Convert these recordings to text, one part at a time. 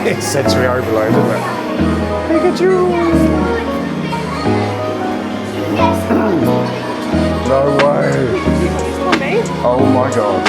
It's sensory overload, isn't it? Pikachu! No way! Oh my god!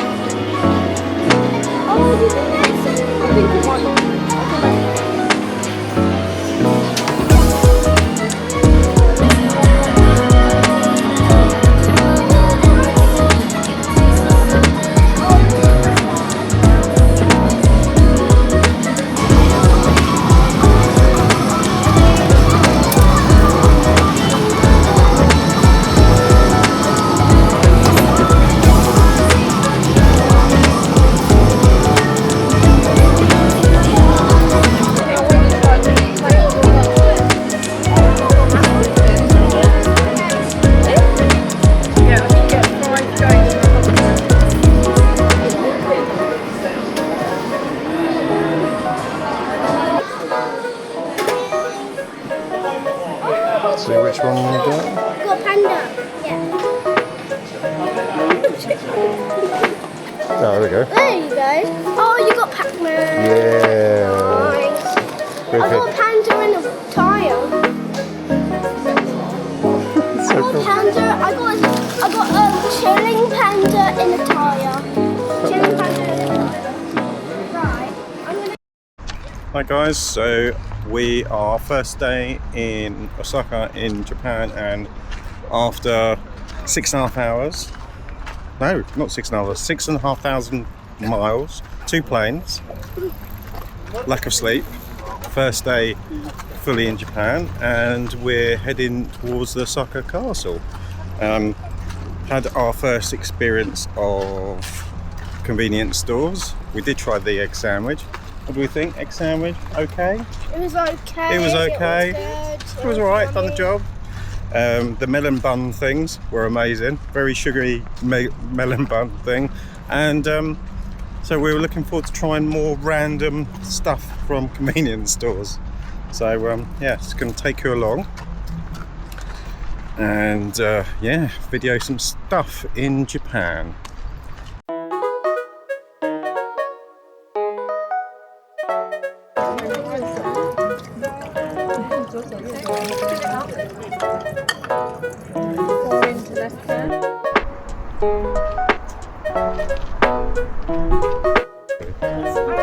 See which one you got? Got panda. Yeah. Oh, there we go. There you go. Oh, you got Pac-Man. Yeah. Nice. I Good, got a panda in a tire. so cool. I got a chilling panda in a tire. Chilling panda in a tire. Right. I'm gonna. Hi guys, so we are first day in Osaka in Japan, and after 6.5 hours, no, not 6.5 hours, 6,500 miles, 2 planes, lack of sleep, first day fully in Japan, and we're heading towards the Osaka Castle. Had our first experience of convenience stores. We did try the egg sandwich. What do we think? Egg sandwich, okay? It was okay. It was okay. It It was alright, done the job. The melon bun things were amazing. Very sugary melon bun thing. And so we were looking forward to trying more random stuff from convenience stores. So yeah, it's going to take you along. And yeah, video some stuff in Japan.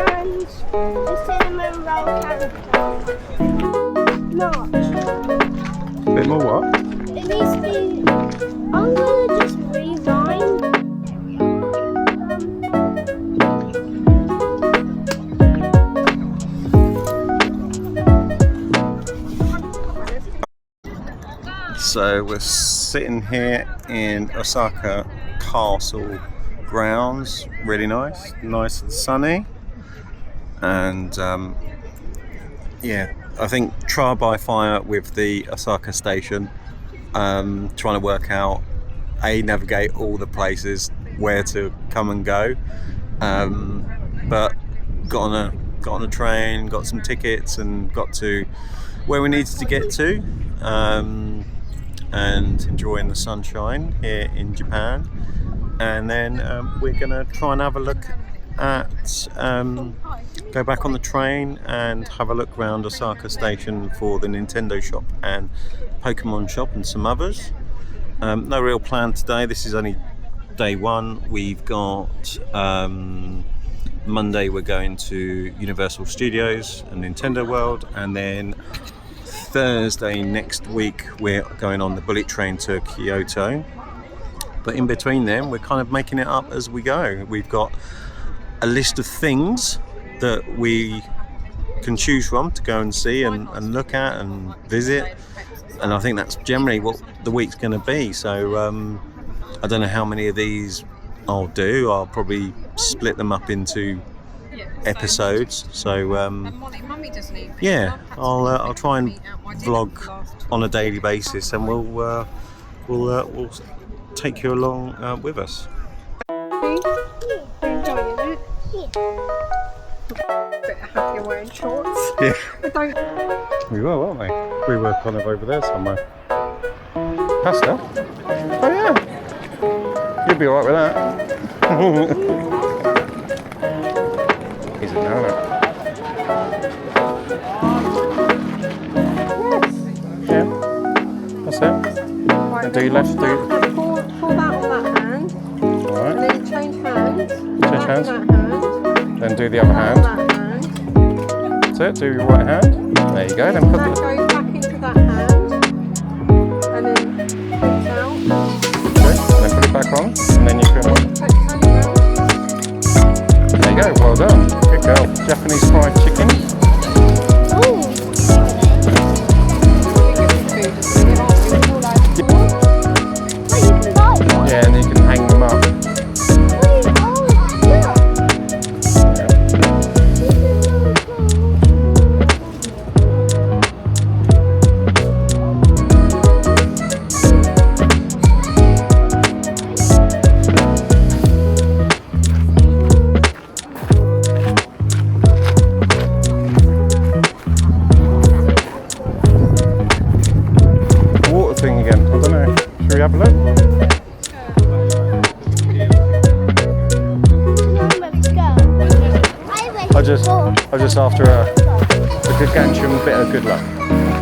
And the cinnamon roll character. Not. A bit more what? It needs to be. I'm gonna just rewind. So we're sitting here in Osaka Castle grounds, really nice and sunny, and yeah, I think trial by fire with the Osaka station, trying to work out, navigate all the places where to come and go, but got on a train, got some tickets, and got to where we needed to get to, and enjoying the sunshine here in Japan. And then we're gonna try and have a look at, go back on the train and have a look around Osaka station for the Nintendo shop and Pokemon shop and some others. No real plan today, this is only day one. We've got Monday we're going to Universal Studios and Nintendo World, and then Thursday next week we're going on the bullet train to Kyoto. But in between them, we're kind of making it up as we go. We've got a list of things that we can choose from to go and see and look at and visit. And I think that's generally what the week's going to be. So I don't know how many of these I'll do. I'll probably split them up into episodes. So Mummy doesn't eat. yeah, I'll try and vlog on a daily basis, and we'll take you along with us. Bit happier wearing shorts. Yeah, I don't. we were, weren't we? We were kind of over there somewhere. Pasta? Oh yeah. You'll be alright with that. He's a nana. Yeah. That's it. Right, And do you left, do you... Pour that on that hand. Alright. And then change hands. Change hands. That hand. Then do the other That hand. hand. That's it, do your right hand. There you go, then put That the... goes back into that hand. And then it's out. Okay, then put it back on, and then you can... There you go, well done. Good girl. Japanese fried chicken. Ooh. Yeah, and you can hang them up. Water thing again, I don't know. Should we have a look? I just after a gargantuan bit of good luck.